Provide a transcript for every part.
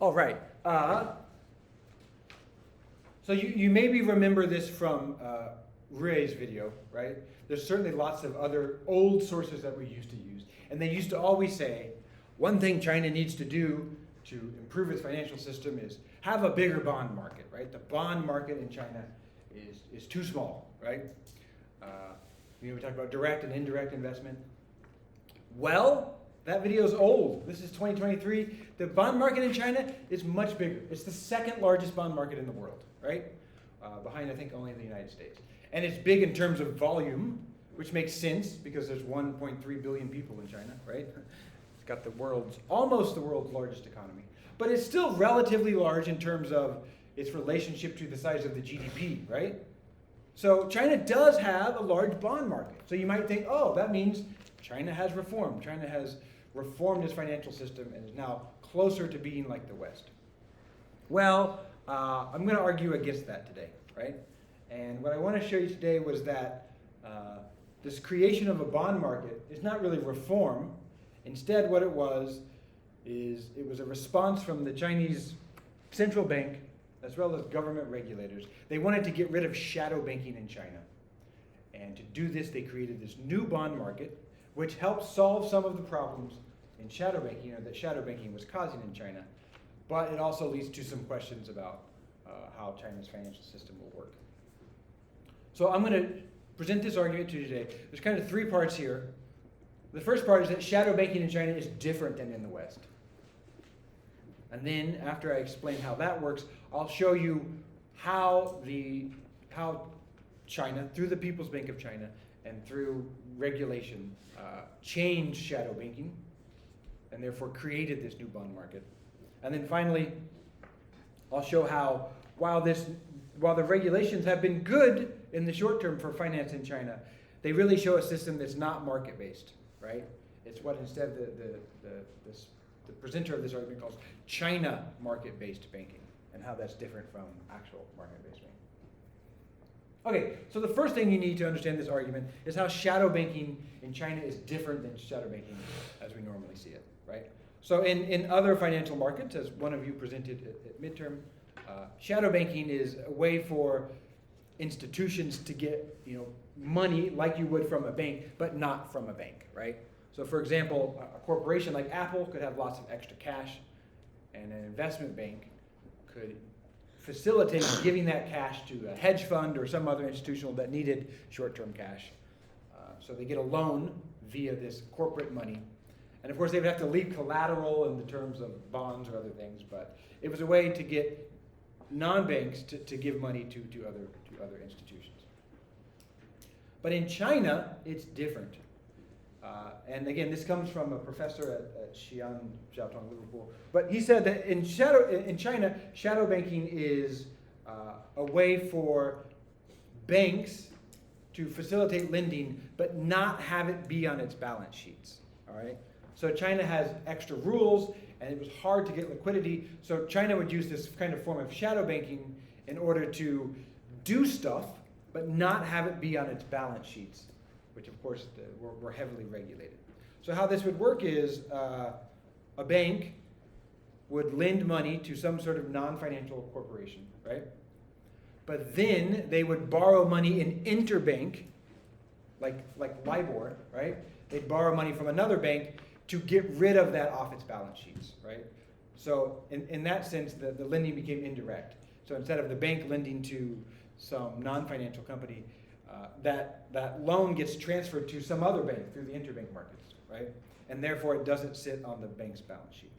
All right. So you maybe remember this from Rui's video, right? There's certainly lots of other old sources that we used to use. And they used to always say, one thing China needs to do to improve its financial system is have a bigger bond market, right? The bond market in China is too small, right? We talk about direct and indirect investment. Well, that video is old. This is 2023. The bond market in China is much bigger. It's the second largest bond market in the world, right? Behind, I think, only the United States. And it's big in terms of volume, which makes sense because there's 1.3 billion people in China, right? It's got almost the world's largest economy. But it's still relatively large in terms of its relationship to the size of the GDP, right? So China does have a large bond market. So you might think, oh, that means China has reformed. China has reformed its financial system and is now closer to being like the West. Well, I'm going to argue against that today, right? And what I want to show you today was that this creation of a bond market is not really reform. Instead, what it was a response from the Chinese central bank as well as government regulators. They wanted to get rid of shadow banking in China. And to do this, they created this new bond market, which helped solve some of the problems in shadow banking, that shadow banking was causing in China. But it also leads to some questions about how China's financial system will work. So I'm going to present this argument to you today. There's kind of three parts here. The first part is that shadow banking in China is different than in the West. And then after I explain how that works, I'll show you how China, through the People's Bank of China and through regulation, changed shadow banking and therefore created this new bond market. And then finally, I'll show how while the regulations have been good in the short term for finance in China, they really show a system that's not market-based, right? It's what instead the presenter of this argument calls China market-based banking, and how that's different from actual market-based banking. Okay, so the first thing you need to understand this argument is how shadow banking in China is different than shadow banking as we normally see it, right? So in other financial markets, as one of you presented at midterm, shadow banking is a way for institutions to get money like you would from a bank, but not from a bank, right? So for example, a corporation like Apple could have lots of extra cash, and an investment bank could facilitate giving that cash to a hedge fund or some other institutional that needed short-term cash. So they get a loan via this corporate money. And of course, they would have to leave collateral in the terms of bonds or other things, but it was a way to get non-banks to give money to other institutions. But in China, it's different. And again, this comes from a professor at Xi'an Jiaotong, Liverpool. But he said that in China, shadow banking is a way for banks to facilitate lending, but not have it be on its balance sheets. All right. So China has extra rules, and it was hard to get liquidity. So China would use this kind of form of shadow banking in order to do stuff, but not have it be on its balance sheets, which of course were heavily regulated. So how this would work is a bank would lend money to some sort of non-financial corporation, right? But then they would borrow money in interbank, like LIBOR, right? They'd borrow money from another bank to get rid of that off its balance sheets, right? So in that sense, the lending became indirect. So instead of the bank lending to some non-financial company, that loan gets transferred to some other bank through the interbank markets, right? And therefore it doesn't sit on the bank's balance sheet.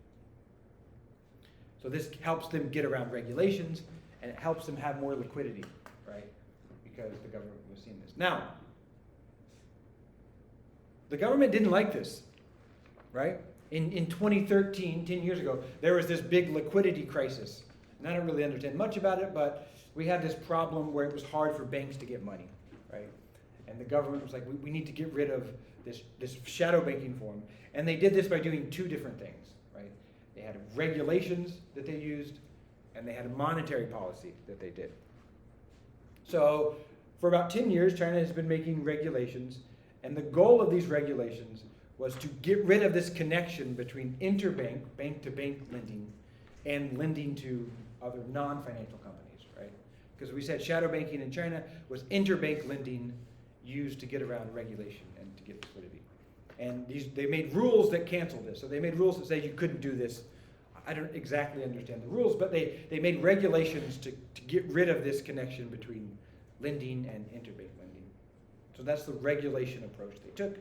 So this helps them get around regulations, and it helps them have more liquidity, right? Because the government was seeing this. Now, the government didn't like this, right? In 2013, 10 years ago, there was this big liquidity crisis. And I don't really understand much about it, but we had this problem where it was hard for banks to get money, right? And the government was like, we need to get rid of this shadow banking form. And they did this by doing two different things, right? They had regulations that they used, and they had a monetary policy that they did. So for about 10 years, China has been making regulations, and the goal of these regulations was to get rid of this connection between interbank, bank-to-bank lending, and lending to other non-financial companies, right? Because we said shadow banking in China was interbank lending used to get around regulation and to get liquidity. And they made rules that canceled this. So they made rules that say you couldn't do this. I don't exactly understand the rules, but they made regulations to get rid of this connection between lending and interbank lending. So that's the regulation approach they took.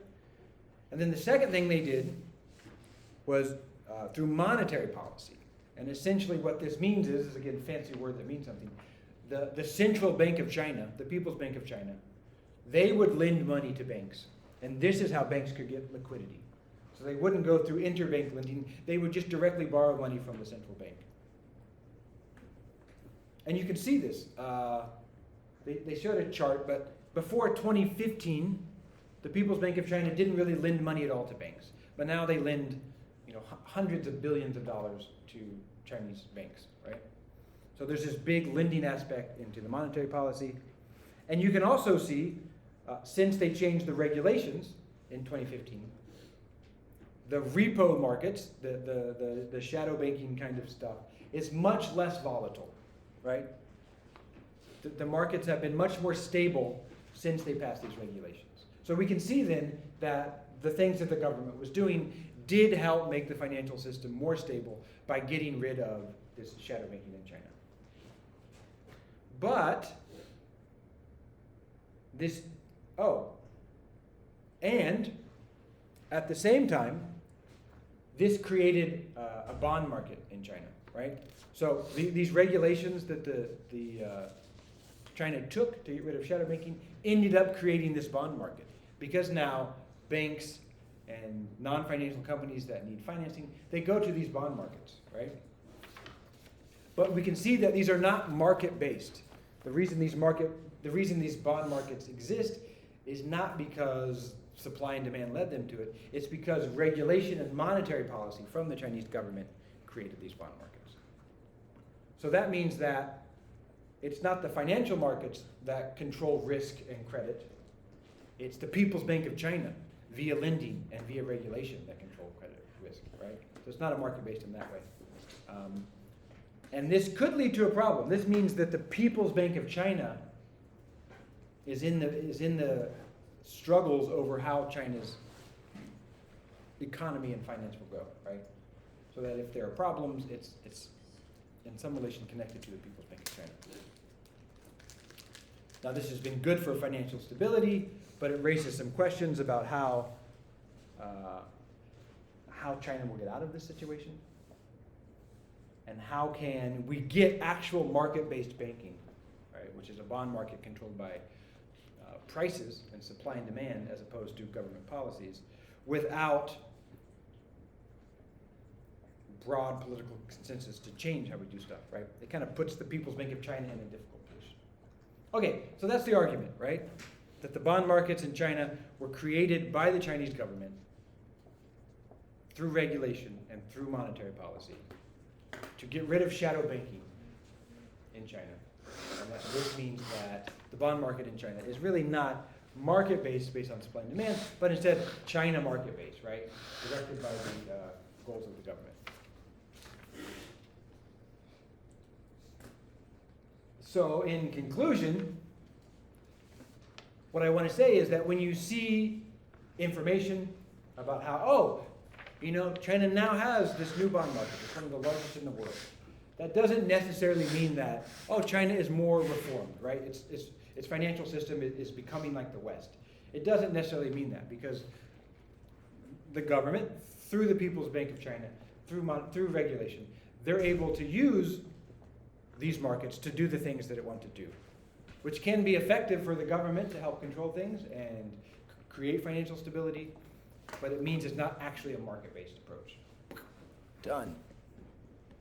And then the second thing they did was through monetary policy. And essentially what this means is again, a fancy word that means something. The Central Bank of China, the People's Bank of China, they would lend money to banks. And this is how banks could get liquidity. So they wouldn't go through interbank lending. They would just directly borrow money from the central bank. And you can see this. They showed a chart, but before 2015, the People's Bank of China didn't really lend money at all to banks. But now they lend hundreds of billions of dollars to Chinese banks, right? So there's this big lending aspect into the monetary policy. And you can also see, since they changed the regulations in 2015, the repo markets, the shadow banking kind of stuff, is much less volatile, right? The markets have been much more stable since they passed these regulations. So we can see then that the things that the government was doing did help make the financial system more stable by getting rid of this shadow banking in China. But and at the same time, this created a bond market in China, right? So these regulations that China took to get rid of shadow banking ended up creating this bond market, because now banks and non-financial companies that need financing, they go to these bond markets, right? But we can see that these are not market-based. The reason these bond markets exist is not because supply and demand led them to it. It's because regulation and monetary policy from the Chinese government created these bond markets. So that means that it's not the financial markets that control risk and credit. It's the People's Bank of China via lending and via regulation that control credit risk, right? So it's not a market based in that way. And this could lead to a problem. This means that the People's Bank of China is in the struggles over how China's economy and finance will go, right? So that if there are problems, it's in some relation connected to the People's Bank of China. Now this has been good for financial stability, but it raises some questions about how China will get out of this situation, and how can we get actual market-based banking, right, which is a bond market controlled by prices and supply and demand as opposed to government policies, without broad political consensus to change how we do stuff, right? It kind of puts the People's Bank of China in a difficult position. Okay, so that's the argument, right? That the bond markets in China were created by the Chinese government through regulation and through monetary policy to get rid of shadow banking in China. And that this means that the bond market in China is really not market-based based on supply and demand, but instead China market-based, right? Directed by the goals of the government. So in conclusion, what I want to say is that when you see information about how, China now has this new bond market, it's one of the largest in the world, that doesn't necessarily mean that, China is more reformed, right? Its financial system is becoming like the West. It doesn't necessarily mean that, because the government, through the People's Bank of China, through regulation, they're able to use these markets to do the things that it wants to do, which can be effective for the government to help control things and create financial stability, but it means it's not actually a market-based approach. Done.